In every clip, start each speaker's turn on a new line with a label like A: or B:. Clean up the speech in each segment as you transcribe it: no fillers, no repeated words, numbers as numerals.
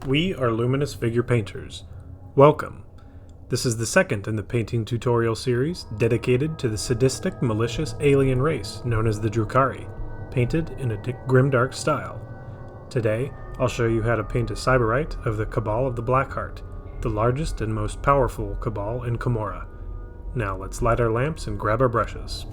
A: We are luminous figure painters. Welcome. This is the second in the painting tutorial series dedicated to the sadistic, malicious alien race known as the DRUKHARI, painted in a grimdark style. Today, I'll show you how to paint a Sybarite of the Kabal of the Blackheart, the largest and most powerful Kabal in Camorra. Now let's light our lamps and grab our brushes.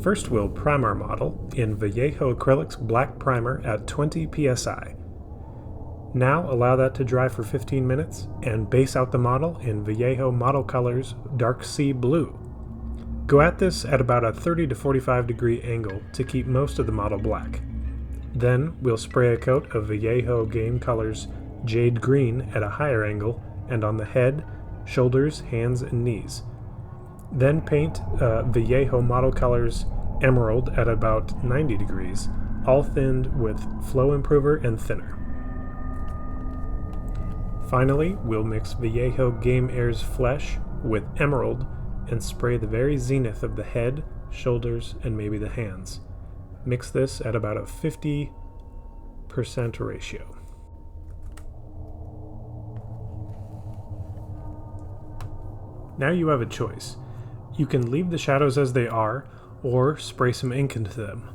A: First, we'll prime our model in Yejo Acrylics Black Primer at 20 psi. Now allow that to dry for 15 minutes and base out the model in Yejo Model Colors Dark Sea Blue. Go at this at about a 30 to 45 degree angle to keep most of the model black. Then we'll spray a coat of Yejo Game Colors Jade Green at a higher angle and on the head, shoulders, hands, and knees. Then paint Yejo Model Colors Emerald at about 90 degrees, all thinned with Flow Improver and thinner. Finally, we'll mix Yejo Game Airs Flesh with Emerald and spray the very zenith of the head, shoulders, and maybe the hands. Mix this at about a 50% ratio. Now you have a choice. You can leave the shadows as they are, or spray some ink into them.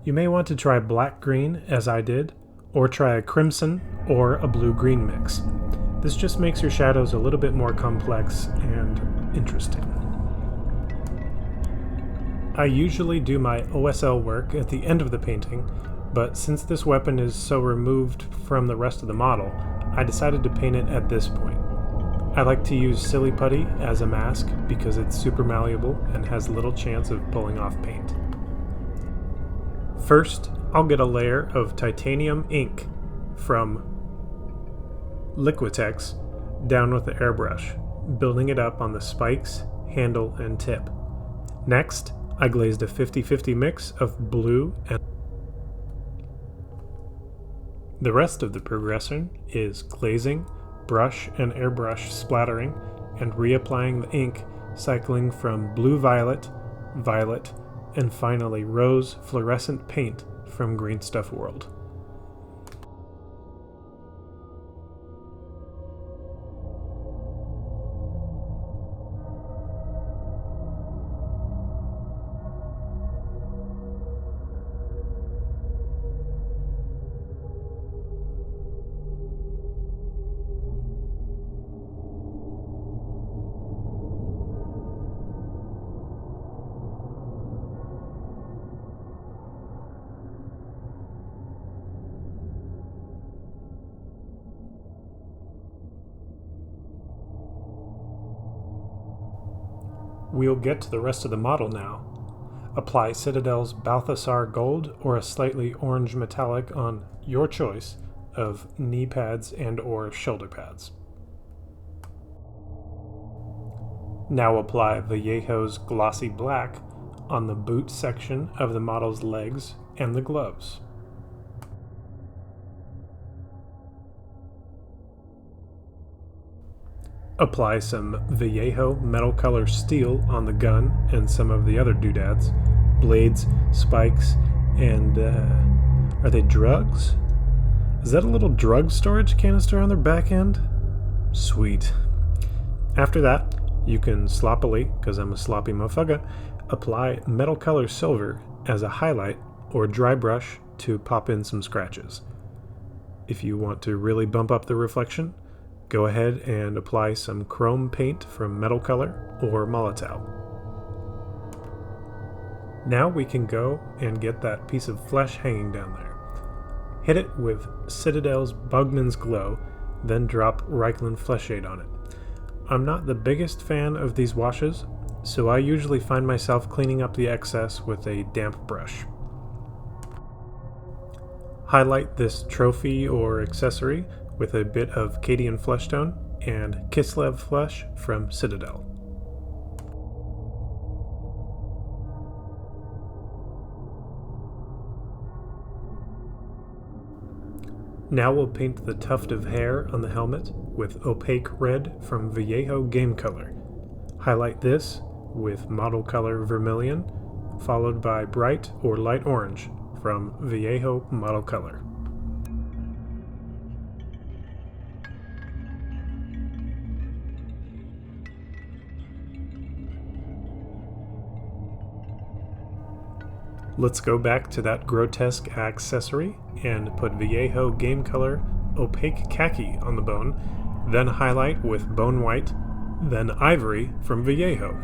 A: You may want to try black-green, as I did, or try a crimson or a blue-green mix. This just makes your shadows a little bit more complex and interesting. I usually do my OSL work at the end of the painting, but since this weapon is so removed from the rest of the model, I decided to paint it at this point. I like to use Silly Putty as a mask because it's super malleable and has little chance of pulling off paint. First, I'll get a layer of titanium ink from liquitex down with the airbrush, building it up on the spikes, handle, and tip. Next, I glazed a 50-50 mix of blue and the rest of the progression is glazing, brush and airbrush splattering, and reapplying the ink, cycling from blue-violet, violet, and finally rose fluorescent paint from Green Stuff World. We'll get to the rest of the model now. Apply Citadel's Balthasar Gold or a slightly orange metallic on your choice of knee pads and or shoulder pads. Now apply Yejo's Glossy Black on the boot section of the model's legs and the gloves. Apply some Yejo Metal Color Steel on the gun and some of the other doodads, blades, spikes, and are they drugs? Is that a little drug storage canister on their back end? Sweet. After that, you can sloppily, because I'm a sloppy motherfucker, apply Metal Color Silver as a highlight or dry brush to pop in some scratches. If you want to really bump up the reflection, go ahead and apply some chrome paint from Metal Color or Molotow. Now we can go and get that piece of flesh hanging down there. Hit it with Citadel's Bugman's Glow, then drop Reikland Flesh Shade on it. I'm not the biggest fan of these washes, so I usually find myself cleaning up the excess with a damp brush. Highlight this trophy or accessory with a bit of Cadian Fleshtone and Kislev Flesh from Citadel. Now we'll paint the tuft of hair on the helmet with opaque red from Vallejo Game Color. Highlight this with model color vermilion, followed by bright or light orange from Vallejo Model Color. Let's go back to that grotesque accessory and put Vallejo Game Color Opaque Khaki on the bone, then highlight with Bone White, then Ivory from Vallejo.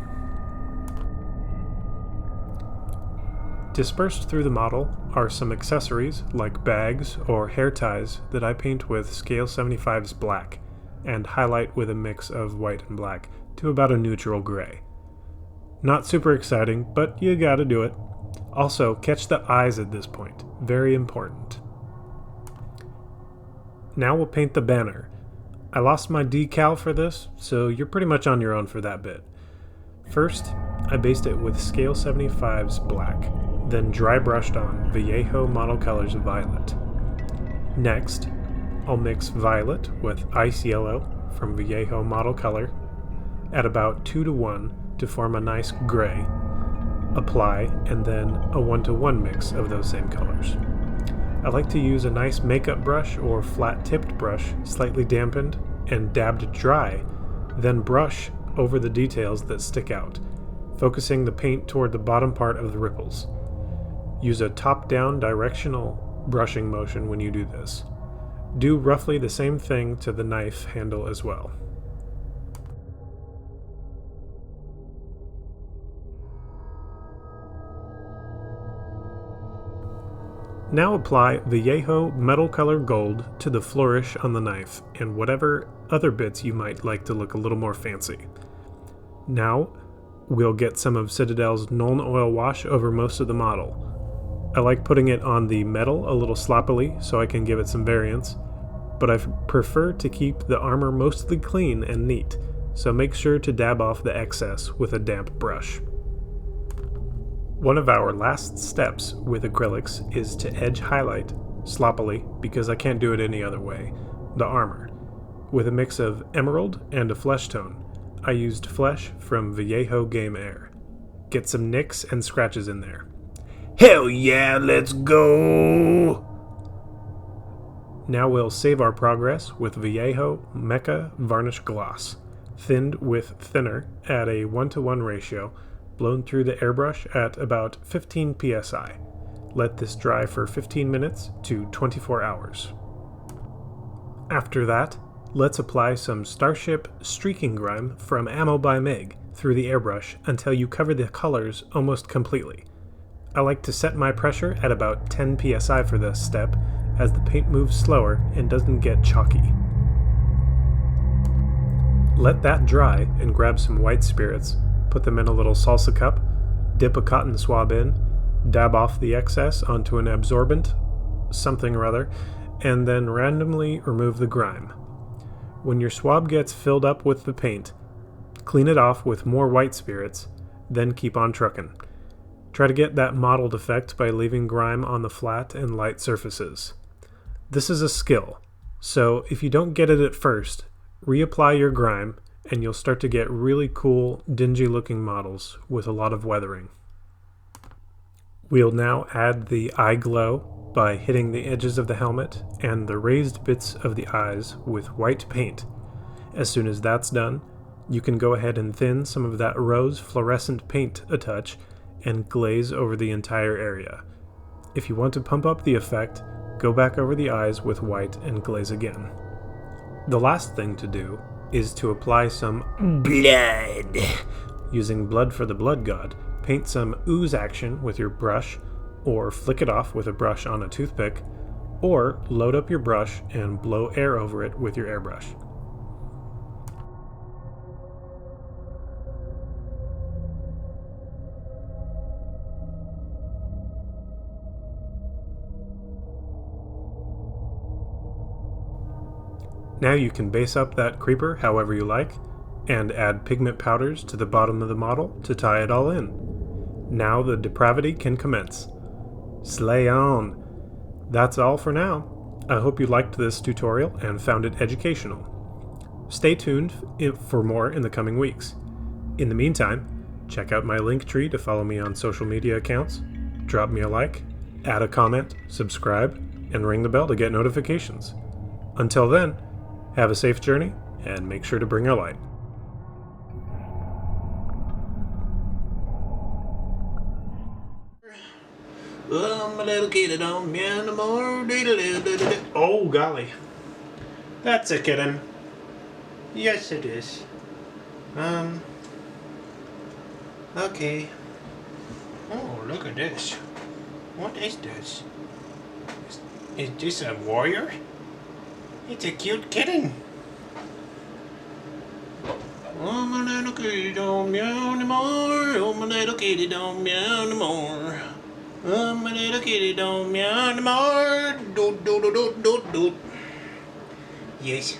A: Dispersed through the model are some accessories like bags or hair ties that I paint with Scale 75's black and highlight with a mix of white and black to about a neutral gray. Not super exciting, but you gotta do it. Also, catch the eyes at this point, very important. Now we'll paint the banner. I lost my decal for this, so you're pretty much on your own for that bit. First, I based it with Scale 75's black, then dry brushed on Vallejo Model Color's violet. Next, I'll mix violet with ice yellow from Vallejo Model Color at about 2:1 to form a nice gray. Apply, and then a 1:1 mix of those same colors. I like to use a nice makeup brush or flat-tipped brush, slightly dampened and dabbed dry, then brush over the details that stick out, focusing the paint toward the bottom part of the ripples. Use a top-down directional brushing motion when you do this. Do roughly the same thing to the knife handle as well. Now apply Vallejo Metal Color Gold to the flourish on the knife and whatever other bits you might like to look a little more fancy. Now we'll get some of Citadel's Nuln Oil Wash over most of the model. I like putting it on the metal a little sloppily so I can give it some variance, but I prefer to keep the armor mostly clean and neat, so make sure to dab off the excess with a damp brush. One of our last steps with acrylics is to edge highlight, sloppily, because I can't do it any other way, the armor. With a mix of emerald and a flesh tone, I used flesh from Vallejo Game Air. Get some nicks and scratches in there. Hell yeah, let's go! Now we'll save our progress with Vallejo Mecha Varnish Gloss, thinned with thinner at a 1:1 ratio, blown through the airbrush at about 15 psi. Let this dry for 15 minutes to 24 hours. After that, let's apply some Starship Streaking Grime from Ammo by Meg through the airbrush until you cover the colors almost completely. I like to set my pressure at about 10 psi for this step, as the paint moves slower and doesn't get chalky. Let that dry and grab some white spirits. Put them in a little salsa cup, dip a cotton swab in, dab off the excess onto an absorbent, something or other, and then randomly remove the grime. When your swab gets filled up with the paint, clean it off with more white spirits, then keep on trucking. Try to get that mottled effect by leaving grime on the flat and light surfaces. This is a skill, so if you don't get it at first, reapply your grime, and you'll start to get really cool, dingy-looking models with a lot of weathering. We'll now add the eye glow by hitting the edges of the helmet and the raised bits of the eyes with white paint. As soon as that's done, you can go ahead and thin some of that rose fluorescent paint a touch and glaze over the entire area. If you want to pump up the effect, go back over the eyes with white and glaze again. The last thing to do is to apply some blood. Using blood for the blood god, paint some ooze action with your brush, or flick it off with a brush on a toothpick, or load up your brush and blow air over it with your airbrush. Now you can base up that creeper however you like, and add pigment powders to the bottom of the model to tie it all in. Now the depravity can commence. Slay on! That's all for now. I hope you liked this tutorial and found it educational. Stay tuned for more in the coming weeks. In the meantime, check out my link tree to follow me on social media accounts, drop me a like, add a comment, subscribe, and ring the bell to get notifications. Until then, have a safe journey and make sure to bring your light.
B: My little kitty don't meow no more.
A: Oh golly. That's a kitten. Yes it is.
B: Okay. Oh, look at this. What is this? Is this a warrior? It's a cute kitten. Oh, my little kitty don't meow no more. Oh, my little kitty don't meow no more. Oh, my little kitty don't meow no more. Doot, doot, doot, doot, doot. Yes.